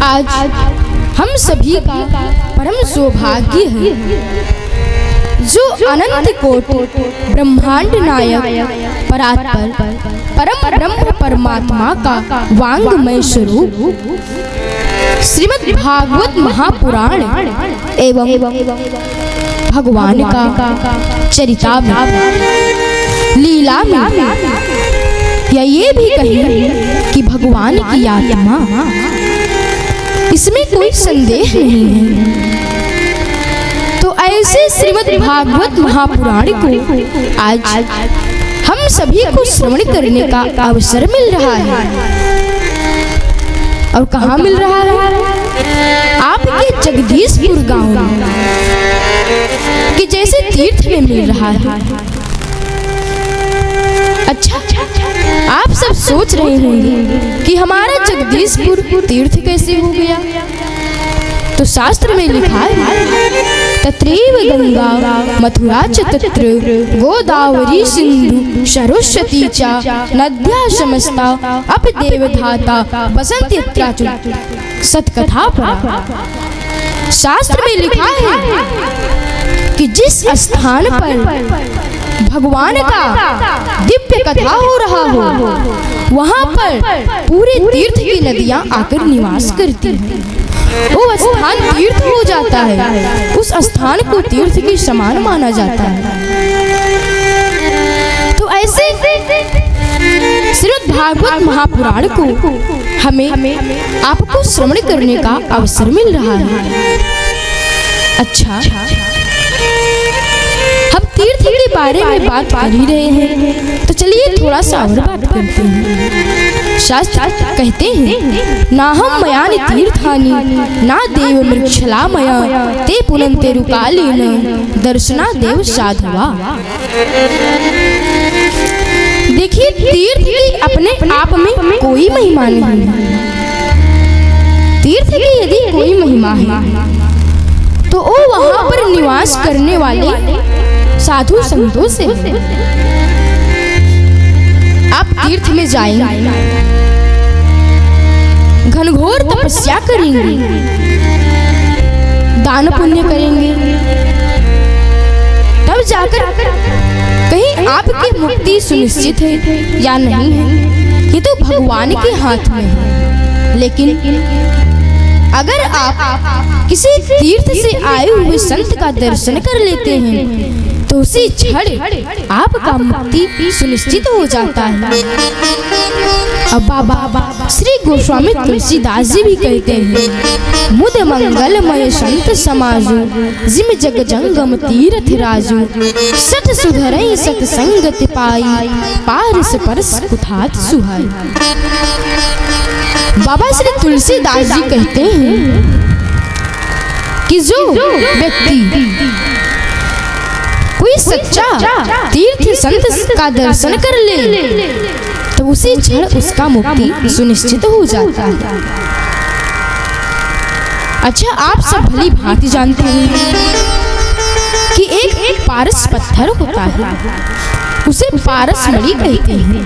आज हम सभी का परम सौभाग्य है जो अनंत कोटि ब्रह्मांड नायक परात्पर परम ब्रह्म परमात्मा का वांगमय स्वरूप श्रीमद् भागवत महापुराण एवं भगवान का चरितामृत लीला में या ये भी कहें कि भगवान की आत्मा, इसमें कोई संदेह नहीं है। तो ऐसे श्रीमद् भागवत महापुराण को आज हम सभी को श्रवण करने का अवसर मिल रहा है। और कहाँ मिल रहा है? आपके जगदीशपुर गांव में, कि जैसे तीर्थ में मिल रहा है। अच्छा, आप सब सोच रहे होंगे कि हमारा जगदीशपुर तीर्थ कैसे हो गया? तो शास्त्र में लिखा है, तत्रैव गंगा मथुरा च तत्र गोदावरी सिंधु सरस्वती च नद्या समस्ता अपदेवधाता बसंती यत्राचु सतकथा परा। शास्त्र में लिखा है कि जिस स्थान पर भगवान का दिव्य कथा हो रहा हो, वहाँ पर पूरे तीर्थ की नदियाँ आकर निवास करती हैं। वो स्थान तीर्थ हो जाता है, उस स्थान को तीर्थ के समान माना जाता है। तो ऐसे श्रीमद् भागवत महापुराण को हमें आपको श्रवण करने का अवसर मिल रहा है। अच्छा, हम तीर्थ के बारे में बात कर ही रहे हैं, तो चलिए थोड़ा सा और बात करते हैं। शास्त्र कहते हैं, ना हम मयानि तीर्थानि ना देव मृक्षला मया ते पुनन्ते रुकालेन दर्शना देव साधवा। देखिए, तीर्थ की अपने आप में कोई महिमा नहीं है। तीर्थ की यदि कोई महिमा है तो वो वहाँ पर निवास करने वाले साधु संतों से। आप तीर्थ में जाएंगे, घनघोर तपस्या करेंगे, दान पुण्य करेंगे, तब जाकर कहीं आपकी मुक्ति सुनिश्चित है या नहीं है, ये तो भगवान के हाथ में है। लेकिन अगर आप किसी तीर्थ से आए हुए संत का दर्शन कर लेते हैं तो उसी क्षण आपका मुक्ति सुनिश्चित हो जाता है। अब बाबा श्री गोस्वामी तुलसीदास जी भी कहते हैं, मुद मंगलमय संत समाजो जिम जग जंगम तीर्थ राजो सत सुधरई सत संगति पाई पारस परस कुठात सुहाई। बाबा श्री तुलसीदास जी कहते हैं कि जो व्यक्ति कोई सच्चा तीर्थ संत का दर्शन कर ले तो उसी क्षण उसका मुक्ति सुनिश्चित हो जाता है। अच्छा, आप सब भली भांति जानते हैं कि एक पारस पत्थर होता है, उसे पारस मणि कहते हैं।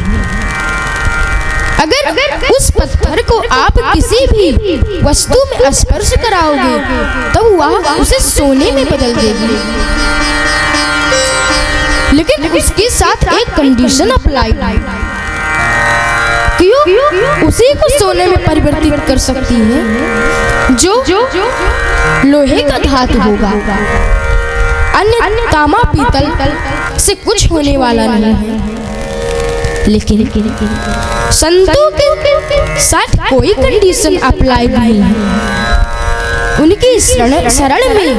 अगर उस पत्थर को आप किसी भी वस्तु में स्पर्श कराओगे तो वह उसे सोने में बदल देगी। लेकिन उसके साथ एक कंडीशन अप्लाई है। क्यों? उसी को सोने में परिवर्तित कर सकती है जो लोहे का धातु होगा। अन्य तामा पीतल से कुछ होने वाला नहीं है। लेकिन संतों के साथ कोई कंडीशन अप्लाई नहीं है। उनकी शरण में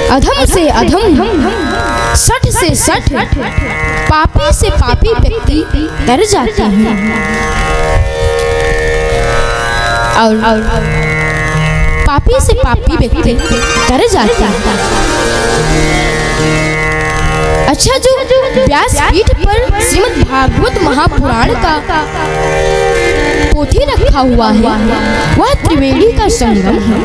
अधम से अधम, सठ से सठ, पापी से पापी व्यक्ति डर जाते हैं और पापी से पापी व्यक्ति डर जाते हैं। अच्छा, जो व्यासपीठ पर श्रीमद् भागवत महापुराण का पोथी रखा हुआ है वह त्रिवेणी का संगम है।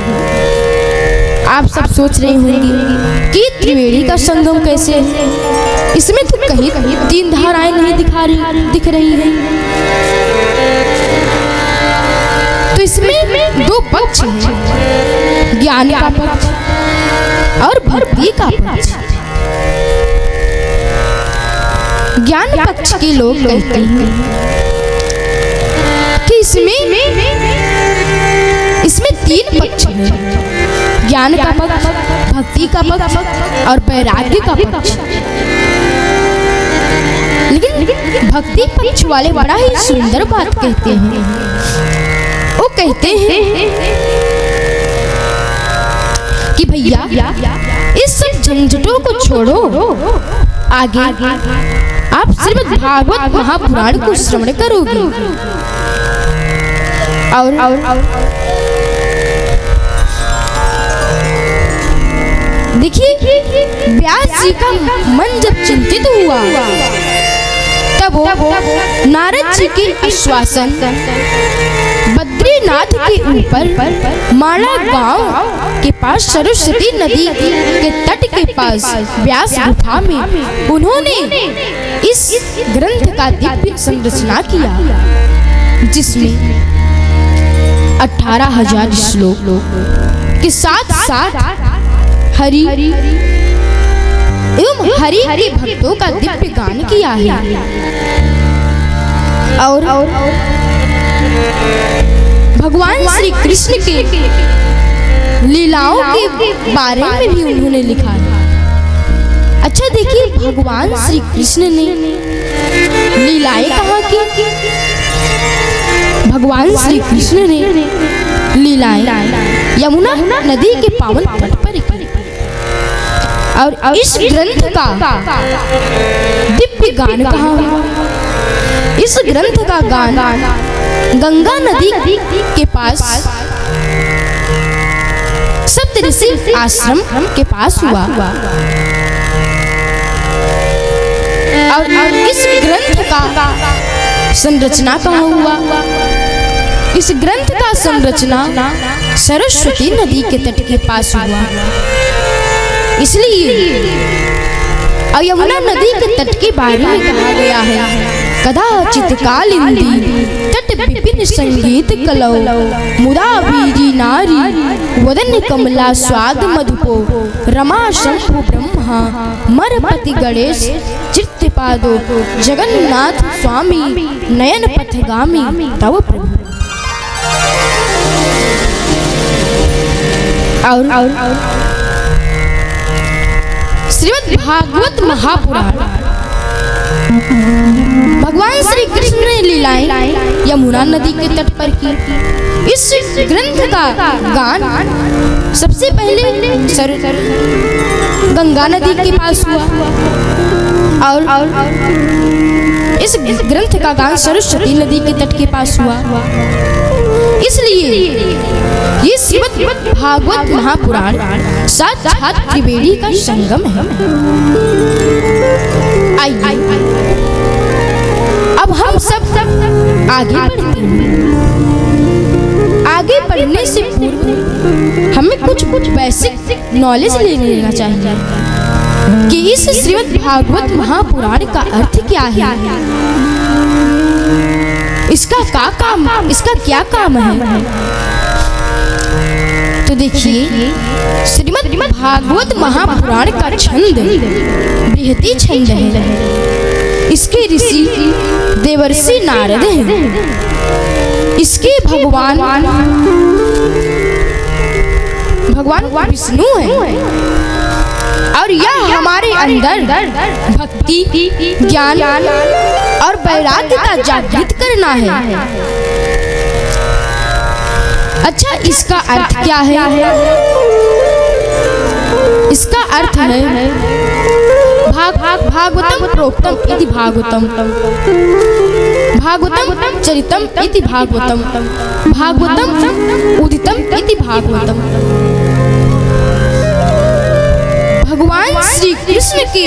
आप सब सोच रहे होंगे कि त्रिवेणी का संगम कैसे है? इसमें तो कहीं कहीं तीन धाराएं नहीं दिख रही हैं। तो इसमें दो पक्ष हैं। ज्ञान का पक्ष और भक्ति का पक्ष। ज्ञान पक्ष के लोग कहते हैं कि इसमें तीन पक्ष हैं, ज्ञान का पक्ष, भक्ति का पक्ष और वैराग्य का पक्ष। लेकिन भक्ति पक्ष वाले बड़ा ही सुंदर बात कहते हैं। वो कहते हैं कि भैया इस सब झंझटों को छोड़ो, आगे आप श्रीमद् भागवत महापुराण को श्रवण करोगे और देखिए व्यास जी का मन जब चिंतित हुआ तब वो नारद जी के आश्वासन बद्रीनाथ के ऊपर माला गांव के पास सरस्वती नदी के तट के पास व्यास गुफा में उन्होंने इस ग्रंथ का दिव्य संरचना किया, जिसमें 18,000 श्लोक के साथ साथ हरि एवं हरि के भक्तों का दिव्य गान किया है और भगवान श्री कृष्ण के लीलाओं के बारे में भी उन्होंने लिखा है। अच्छा देखिए, भगवान श्री कृष्ण ने लीलाएं कहाँ की? भगवान श्री कृष्ण ने लीलाएं यमुना नदी के पावन तट पर की और इस ग्रंथ का दिव्य गान कहाँ हुआ? इस ग्रंथ का गान गंगा नदी के पास सप्तऋषि आश्रम के पास हुआ और इस ग्रंथ का संरचना कहाँ हुआ? इस ग्रंथ का संरचना सरस्वती नदी के तट के पास हुआ। इसलिए यमुना नदी के तट के बारे में कहा गया है, कदाचित कालिंदी तट विपिन संगीत कलौ मुदा बीजी नारी वदन कमला स्वाद मधुपो रमा शंभु ब्रह्मा मरपति गणेश चित्तपादो जगन्नाथ स्वामी नयन पथगामी तव प्रभु। और श्रीमद् भागवत महापुराण भगवान श्री कृष्ण ने लीलाएं यमुना नदी के तट पर की। इस ग्रंथ का गान सबसे पहले गंगा नदी के पास हुआ और इस ग्रंथ का गान सरस्वती नदी के तट के पास हुआ। इसलिए ये श्रीमद् भागवत महापुराण साक्षात त्रिवेणी का संगम है। आइए अब हम सब आगे बढ़ते हैं। आगे बढ़ने से पूर्व हमें कुछ बेसिक नॉलेज ले लेना चाहिए कि इस श्रीमद् भागवत महापुराण का अर्थ क्या है, इसका क्या काम है। तो देखिए, श्रीमद् भागवत महापुराण का छंद बृहति छंद है। इसके ऋषि देवर्षि नारद हैं। इसके भगवान विष्णु हैं और यह हमारे अंदर भक्ति, ज्ञान और वैराग्य का जागृत करना है। अच्छा, इसका अर्थ क्या है? इसका अर्थ है भागवतम प्रोक्तम इति भागवतम, भागवतम चरितम इति भागवतम, भागवतम उदितम इति भागवतम। भगवान श्री कृष्ण के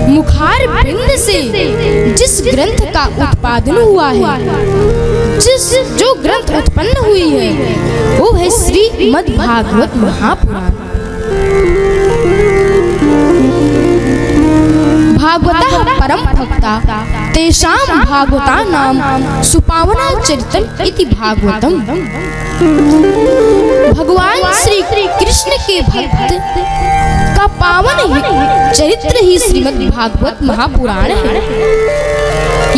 मुखार बिंद से जिस ग्रंथ का उत्पादन हुआ है, जो ग्रंथ उत्पन्न हुई है, वो है श्रीमद् भागवत महापुराण। भागवतः परम भक्ता तेषां भागवतानां सुपावना चरितम् इति भागवतम्। भगवान श्री कृष्ण के भक्त का पावन चरित्र ही श्रीमद् भागवत महापुराण है।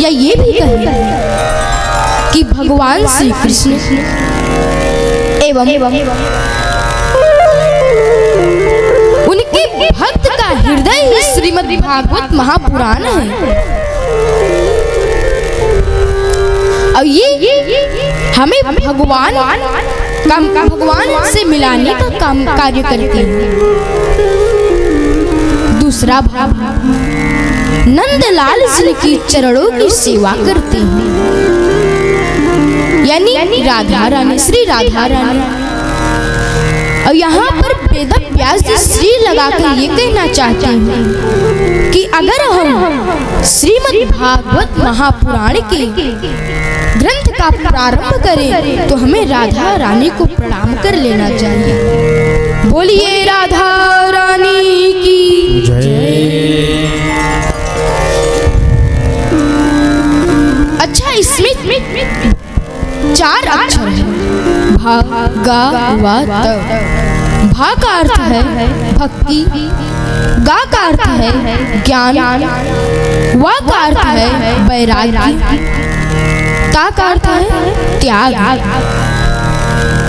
या ये भी कहें कि भगवान श्री कृष्ण एवं उनके भक्त का हृदय ही श्रीमद् भागवत महापुराण है। और ये हमें भगवान से मिलाने का काम कार्य करते हैं। दूसरा भाव, नंदलाल जी की चरणों की सेवा करते हैं, यानी राधा रानी, श्री राधा रानी। और यहाँ पर वेद व्यास जी श्री लगाकर ये कहना चाहते हैं कि अगर हम श्रीमद् भागवत महापुराण के ग्रंथ का प्रारंभ करें तो हमें राधा रानी को प्रणाम कर लेना चाहिए। बोलिए राधा रानी की जय। अच्छा, इसमें 4 अक्षर हैं, भागवत। भा का अर्थ है भक्ति, गा का अर्थ है ज्ञान, वा का अर्थ है वैराग्य, ता का अर्थ है त्याग।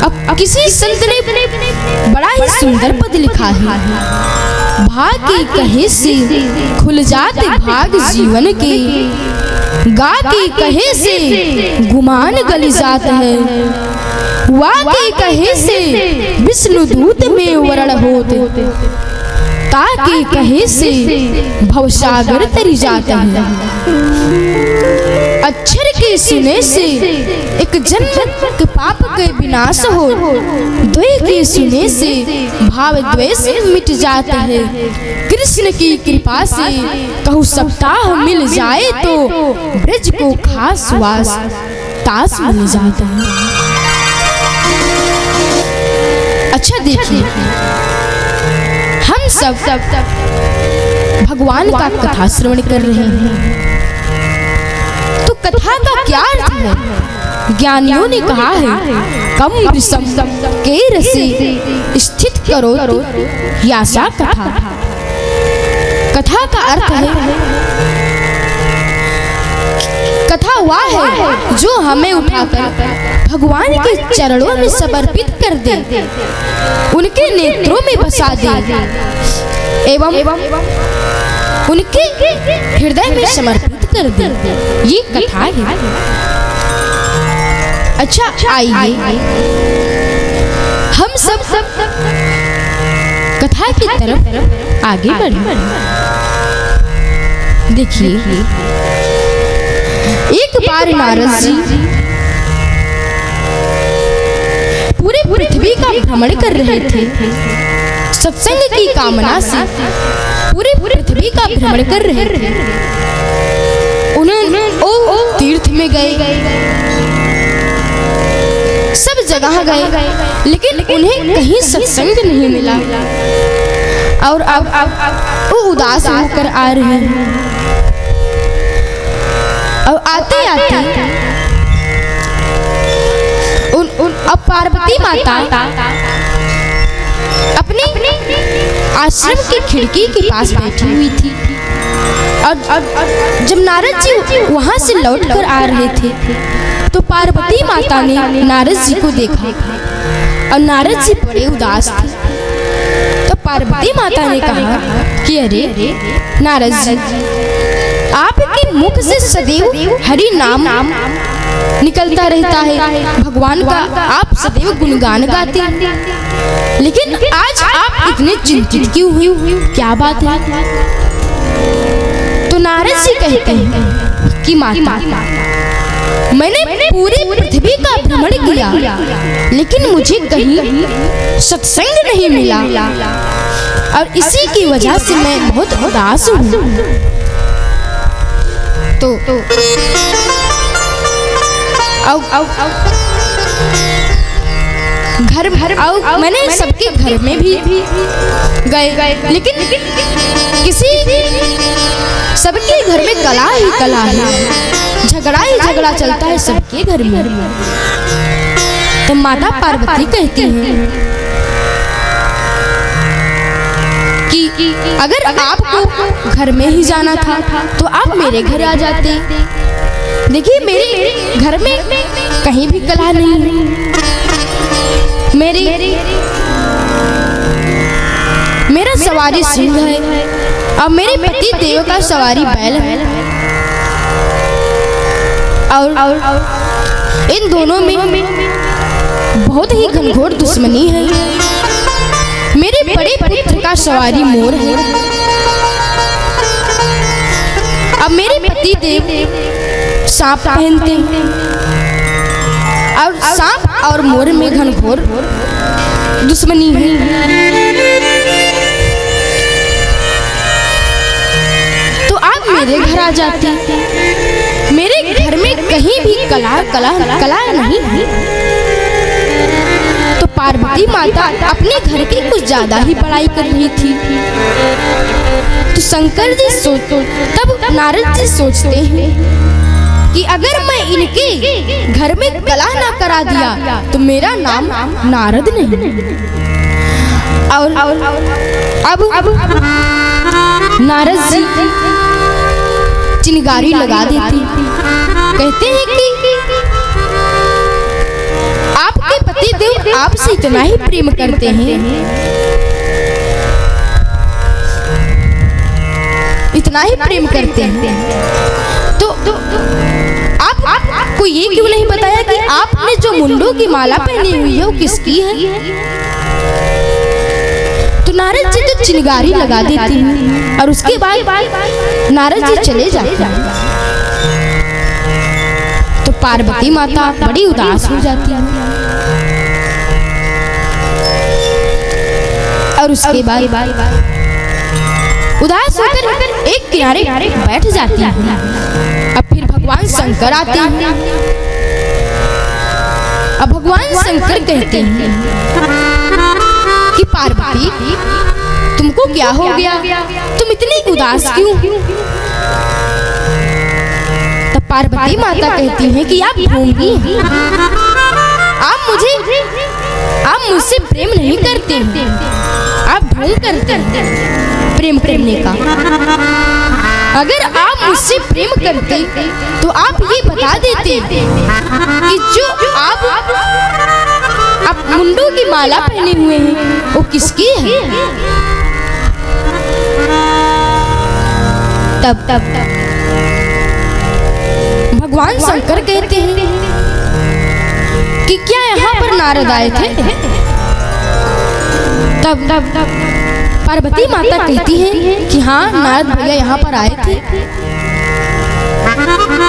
अब किसी संत ने बड़ा ही सुंदर पद लिखा है, भाग के कहे से खुल जाते भाग जीवन के, गा के कहे से गुमान गल जात है, वा के कहे से विष्णु दूत में वरण होते, ता के कहे से भवसागर तरी जाता है। अक्षर के सुने से एक जन्म के पाप के विनाश हो, द्वय के सुने से भाव द्वेष मिट जाता है। कृष्ण की कृपा से कहूँ सप्ताह मिल जाए तो ब्रज को खास वास तास मिल जाता है। अच्छा देखिए, हम सब भगवान का कथा श्रवण कर रहे हैं, तो कथा का क्या अर्थ है? ज्ञानियों ने कहा है कम वृषम के रसे स्थित करो यासा कथा। कथा का अर्थ है, कथा वह है जो हमें उठाकर भगवान के चरणों में समर्पित कर दे, उनके नेत्रों में बसा दे एवं उनके हृदय में समर्पित कर दे, ये कथा है। अच्छा, आइए हम सब कथा की तरफ आगे बढ़े। देखिए, एक बार नारद जी पूरे पृथ्वी का भ्रमण कर रहे थे, सत्संग की कामना से पूरे पृथ्वी का भ्रमण कर रहे थे। उन्होंने तीर्थ में गए, सब जगह गए, लेकिन उन्हें कहीं सत्संग नहीं मिला और अब वो उदास होकर आ रहे हैं। और आते आते अब पार्वती माता अपने आश्रम की खिड़की के पास बैठी हुई थी और जब नारद जी वहां से लौट कर आ रहे थे तो पार्वती माता ने नारद जी को देखा और नारद जी बड़े उदास थे। तो पार्वती माता ने कहा कि अरे नारद जी, आपके मुख से सदैव हरि नाम निकलता रहता है, भगवान का आप सदैव गुणगान गाते हैं, लेकिन आज आप इतने चिंतित क्यों हुए, क्या बात है? तो नारद जी कहते हैं कि माता, मैंने पूरी पृथ्वी का भ्रमण किया, लेकिन मुझे कहीं सत्संग नहीं मिला और इसी की वजह से मैं बहुत उदास हूँ। तो घर मैंने सबके घर में भी गए, लेकिन किसी सबके घर में कला ही कला है, झगड़ा ही झगड़ा चलता है सबके घर में। तो माता पार्वती कहती हैं कि अगर आपको घर में ही जाना था तो आप मेरे घर आ जाते। देखिए मेरे घर में कहीं भी कला नहीं है, मेरा सवारी सिंह है और मेरे पति देव का सवारी बैल है, और इन दोनों में बहुत ही घनघोर दुश्मनी है। मेरे बड़े पुत्र का सवारी मोर है, अब मेरे पति देव सांप पहनते हैं और सांप और मोर में घनघोर दुश्मनी है। तो आप मेरे घर आ जाते, मेरे घर में कहीं भी कला नहीं है। तो पार्वती माता अपने घर की कुछ ज्यादा ही बड़ाई कर रही थी। तो शंकर जी तब नारद जी सोचते हैं कि अगर मैं इनके घर में कला ना करा दिया तो मेरा नाम नारद नहीं। और अब नारद जी चिनगारी लगा देती, कहते हैं कि आपके पति देव आपसे इतना ही प्रेम करते हैं, इतना ही प्रेम करते हैं, तो आपको ये क्यों नहीं बताया कि आपने जो मुंडों की माला पहनी हुई है वो किसकी है? तो नारद जी तो चिनगारी लगा देती हैं और उसके बाद नारद जी चले जाते हैं। तो पार्वती माता बड़ी उदास हो जाती है और उसके बाद उदास होकर एक किनारे बैठ जाती है। अब फिर भगवान शंकर आते हैं। अब भगवान शंकर कहते हैं कि पार्वती तुमको क्या हो गया, तुम इतनी उदास क्यों? तब पार्वती माता कहती हैं कि आप ढोंगी, आप मुझसे प्रेम नहीं करते हैं, आप ढोंग करते हैं प्रेम करने का। अगर आप मुझसे प्रेम करते तो आप ये बता देते कि जो आप मुंडों की माला पहने हुए हैं वो किसकी है? तब भगवान शंकर कहते हैं कि क्या यहाँ पर नारद आए थे? तब पार्वती माता कहती है कि हाँ नारद भैया यहाँ पर आए थे।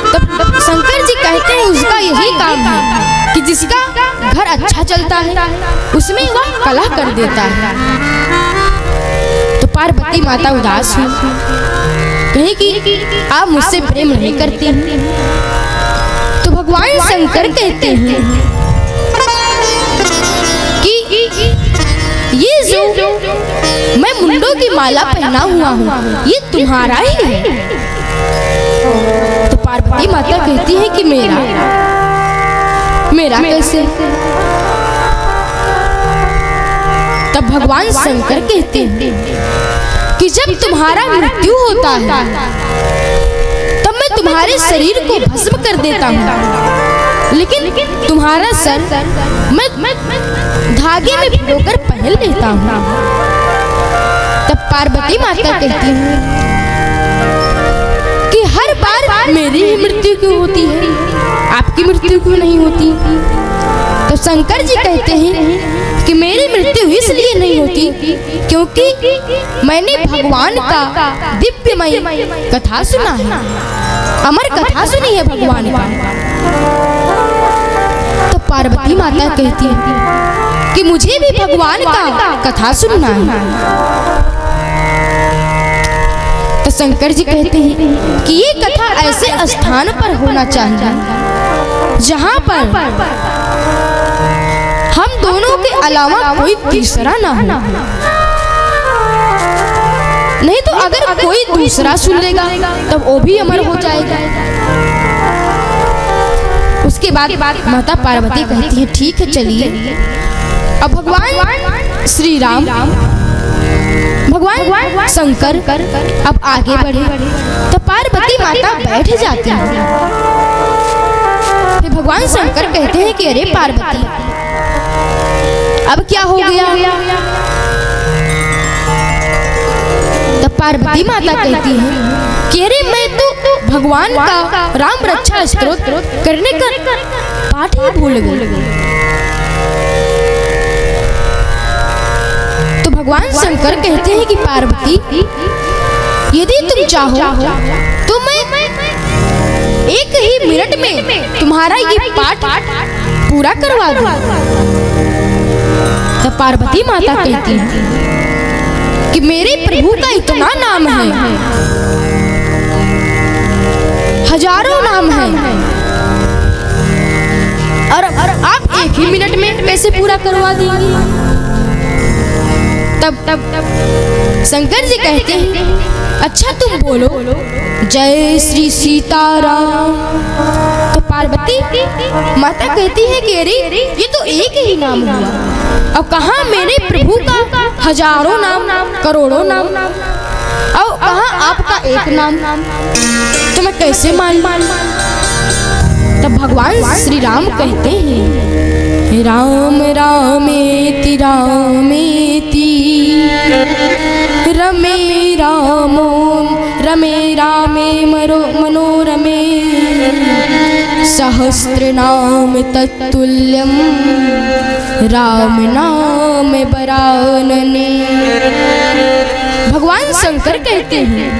तब शंकर जी कहते हैं उसका यही काम है कि जिसका घर अच्छा चलता है उसमें वह कलह कर देता है। तो पार्वती माता उदास हुई, कहे कि आप मुझसे प्रेम नहीं करते। तो भगवान शंकर कहते हैं कि ये जो मैं मुंडों की माला पहना हुआ हूँ ये तुम्हारा ही है। तो पार्वती माता कहती है कि मेरा कैसे? तब भगवान शंकर कहते हैं कि जब तुम्हारा मृत्यु होता है तब मैं तुम्हारे शरीर को भस्म कर देता हूँ, लेकिन तुम्हारा सर मैं धागे में भिगोकर पहन लेता हूँ। तब पार्वती माता कहती है कि हर बार मेरी ही मृत्यु क्यों होती है, आपकी मृत्यु क्यों नहीं होती? तो शंकर जी कहते हैं कि मेरी मृत्यु इसलिए नहीं होती क्योंकि मैंने भगवान का दिव्यमय कथा सुना है, अमर कथा सुनी है भगवान का। तो पार्वती माता कहती है कि मुझे भी भगवान का कथा सुनना है। तो शंकर जी कहते हैं कि ये कथा ऐसे स्थान पर होना चाहिए जहाँ पर हम दोनों के अलावा कोई तीसरा ना हो, नहीं तो अगर कोई दूसरा सुन लेगा तब वो भी अमर हो जाएगा। उसके बाद माता पार्वती कहती है ठीक है चलिए। अब भगवान श्री राम भगवान शंकर अब आगे बढ़े तो पार्वती माता बैठ जाती है। फिर भगवान शंकर कहते हैं कि अरे पार्वती अब क्या हो गया? तब पार्वती माता कहती है कि अरे मैं तो भगवान का राम रक्षा स्तोत्र करने का पाठ ही भूल गई। तो भगवान शंकर कहते हैं कि पार्वती यदि तुम चाहो तो मैं एक ही मिनट में तुम्हारा ये पाठ पूरा करवा दूं। तब पार्वती माता कहती है कि मेरे प्रभु का इतना नाम है, हजारों नाम है, और आप एक ही मिनट में कैसे पूरा करवा देंगे? तब शंकर जी कहते हैं अच्छा तुम बोलो जय श्री सीताराम। तो पार्वती माता कहती है कि अरे ये तो एक ही नाम हुआ, अब कहाँ मेरे प्रभु का हजारों नाम, करोड़ों नाम, और कहाँ आपका एक नाम, तो मैं कैसे मान? तब भगवान श्री राम कहते हैं राम रामेति रामेति रमे रामो रमे रामे मनोरमे सहस्रनाम तत्तुल्यम राम नाम बरानने। भगवान शंकर कहते हैं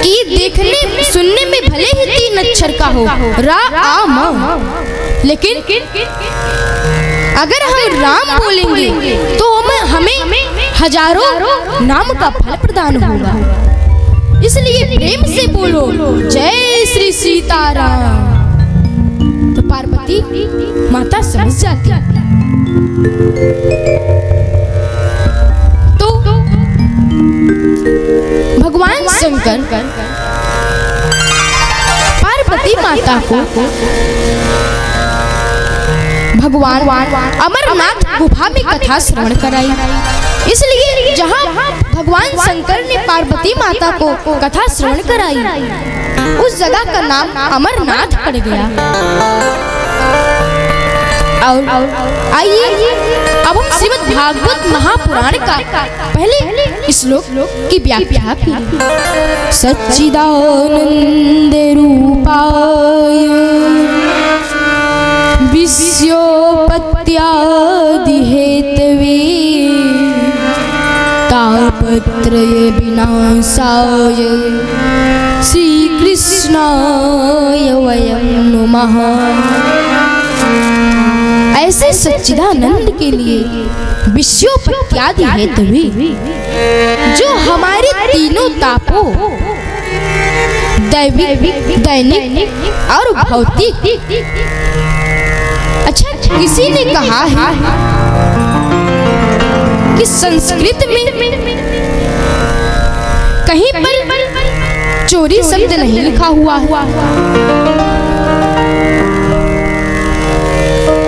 कि देखने सुनने में भले ही 3 अक्षर का हो राम, लेकिन अगर हम राम बोलेंगे तो हमें हजारों नाम का फल प्रदान होगा। इसलिए प्रेम से बोलो जय श्री सीताराम। तो पार्वती माता समझ जाती है। तो भगवान शंकर पार्वती माता को भगवान अमरनाथ गुफा में कथा श्रवण कराई। इसलिए जहाँ भगवान शंकर ने पार्वती माता को कथा श्रवण कराई उस जगह का नाम अमरनाथ पड़ गया। और आइए अब हम श्रीमद् भागवत महापुराण का पहले श्लोक की व्याख्या की। सच्चिदानंद रूपाय विश्वोपत्यादि हेतवे तापत्रय विनाशाय श्री कृष्णाय वयं नमः। ऐसे सच्चिदानंद के लिए विश्वोपत्यादि हेतवे जो हमारे तीनों तापों दैविक, दैनिक और भौतिक। अच्छा किसी ने कहा है कि संस्कृत में कहीं पर चोरी शब्द नहीं लिखा हुआ है,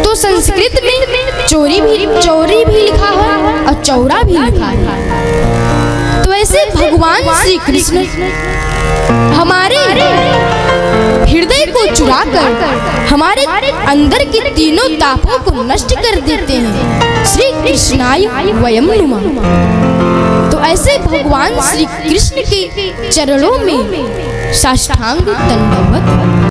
तो संस्कृत में चोरी भी लिखा है और चौरा भी लिखा है। तो ऐसे भगवान श्री कृष्ण हमारे हृदय को चुरा कर हमारे अंदर के तीनों तापों को नष्ट कर देते हैं। श्री कृष्णाय वयं नमः। तो ऐसे भगवान श्री कृष्ण के चरणों में साष्टांग दंडवत